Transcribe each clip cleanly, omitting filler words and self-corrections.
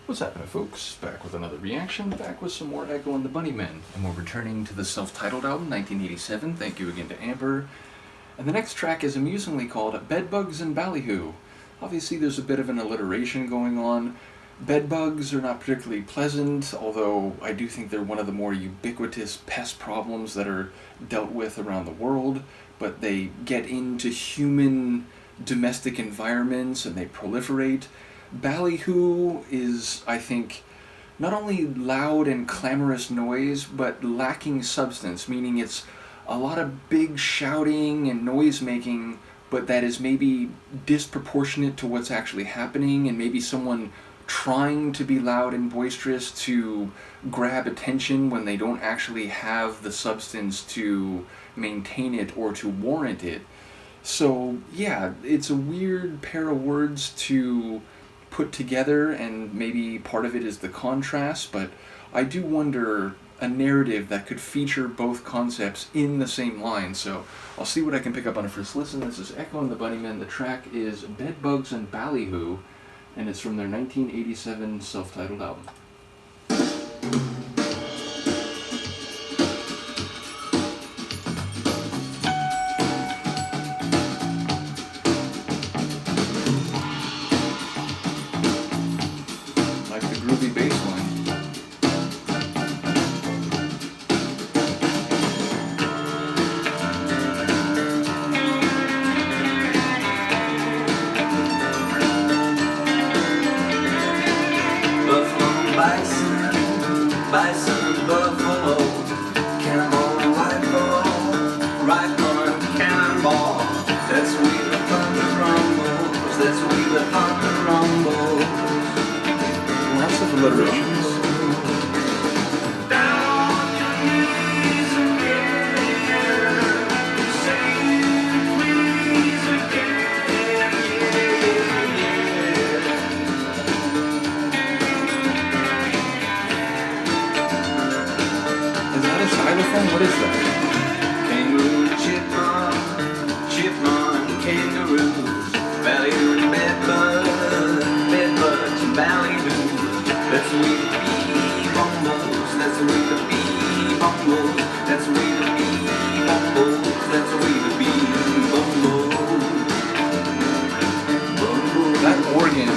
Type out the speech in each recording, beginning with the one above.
What's happening, folks? Back with another reaction, back with some more Echo and the Bunnymen. And we're returning to the self-titled album, 1987. Thank you again to Amber. And the next track is amusingly called Bedbugs and Ballyhoo. Obviously there's a bit of an alliteration going on. Bedbugs are not particularly pleasant, although I do think they're one of the more ubiquitous pest problems that are dealt with around the world. But they get into human domestic environments and they proliferate. Ballyhoo is, I think, not only loud and clamorous noise, but lacking substance, meaning it's a lot of big shouting and noise making, but that is maybe disproportionate to what's actually happening, and maybe someone trying to be loud and boisterous to grab attention when they don't actually have the substance to maintain it or to warrant it. So yeah, it's a weird pair of words to put together, and maybe part of it is the contrast, but I do wonder a narrative that could feature both concepts in the same line. So I'll see what I can pick up on a first listen. This is Echo and the Bunnymen. The track is Bedbugs and Ballyhoo, and it's from their 1987 self-titled album. Groovy bass line. Buffalo, bison, buffalo, cannonball, rifle, cannonball. That's where the thunder rumbles. That's where the thunder rumbles. Lots of alliterations. Is that a xylophone? What is that? Kangaroo, chipmunk, kangaroo, ballyhoo, bedbugs, and ballyhoo. That's the way the bee bumbles. That's the way the bee bumbles. That's the way the bee bumbles. That's the way the bee bumbles. That organ.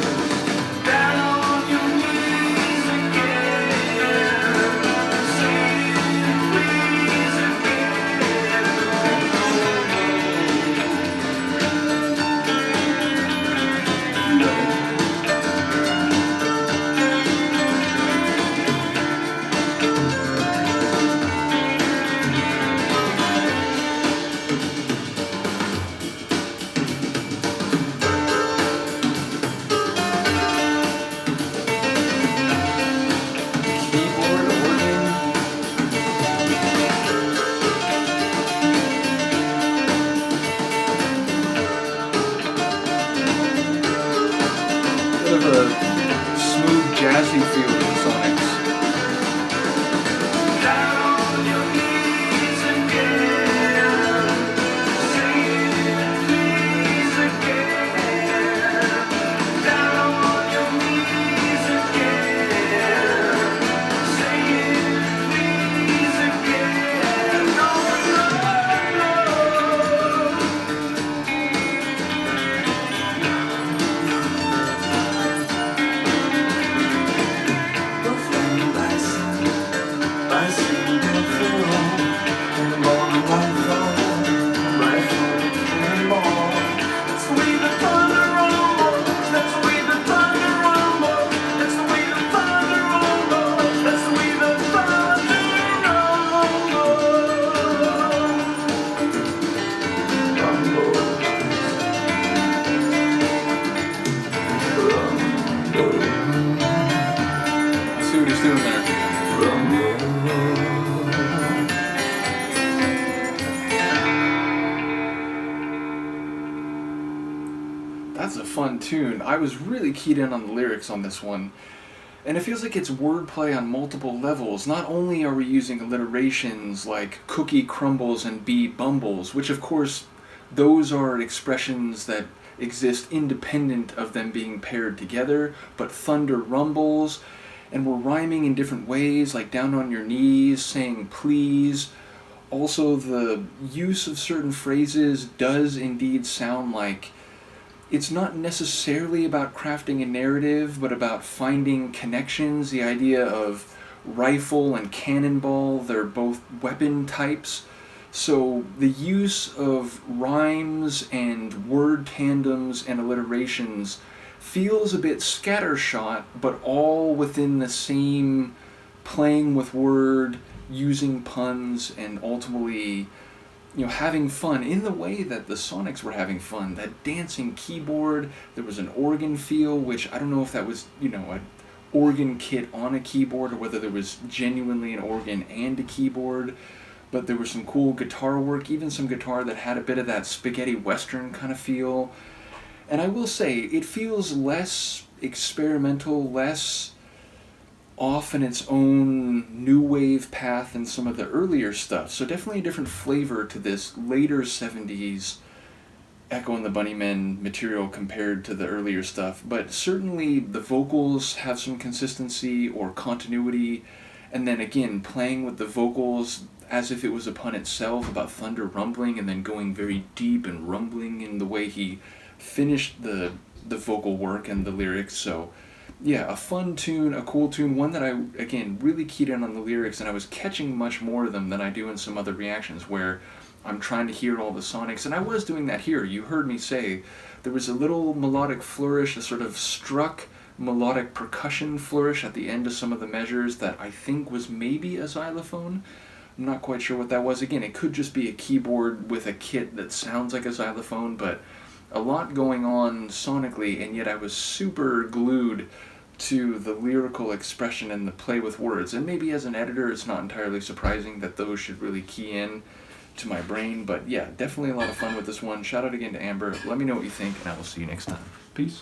Down on your knees again. Say please again. No. Bit of a smooth, jazzy feel to the Sonics. Down on your knees again. Say please again. Down on your knees again. Say please again. No, See what he's doing there. That's a fun tune. I was really keyed in on the lyrics on this one. And it feels like it's wordplay on multiple levels. Not only are we using alliterations like cookie crumbles and bee bumbles, which of course those are expressions that exist independent of them being paired together, but thunder rumbles, and we're rhyming in different ways, like down on your knees, saying please. Also, the use of certain phrases does indeed sound like it's not necessarily about crafting a narrative, but about finding connections. The idea of rifle and cannonball, they're both weapon types. So the use of rhymes and word tandems and alliterations feels a bit scattershot, but all within the same playing with word, using puns, and ultimately, having fun in the way that the Sonics were having fun. That dancing keyboard, there was an organ feel, which I don't know if that was, an organ kit on a keyboard or whether there was genuinely an organ and a keyboard. But there was some cool guitar work, even some guitar that had a bit of that spaghetti western kind of feel. And I will say, it feels less experimental, less off in its own new wave path than some of the earlier stuff. So definitely a different flavor to this later 70s Echo and the Bunnymen material compared to the earlier stuff. But certainly the vocals have some consistency or continuity. And then again, playing with the vocals as if it was a pun itself about thunder rumbling and then going very deep and rumbling in the way he finished the vocal work and the lyrics. So yeah, a fun tune, a cool tune, one that I, again, really keyed in on the lyrics, and I was catching much more of them than I do in some other reactions where I'm trying to hear all the Sonics, and I was doing that here. You heard me say there was a little melodic flourish, a sort of struck melodic percussion flourish at the end of some of the measures that I think was maybe a xylophone. I'm not quite sure what that was. Again, it could just be a keyboard with a kit that sounds like a xylophone, but a lot going on sonically, and yet I was super glued to the lyrical expression and the play with words. And maybe as an editor, it's not entirely surprising that those should really key in to my brain, but yeah, definitely a lot of fun with this one. Shout out again to Amber. Let me know what you think, and I will see you next time. Peace.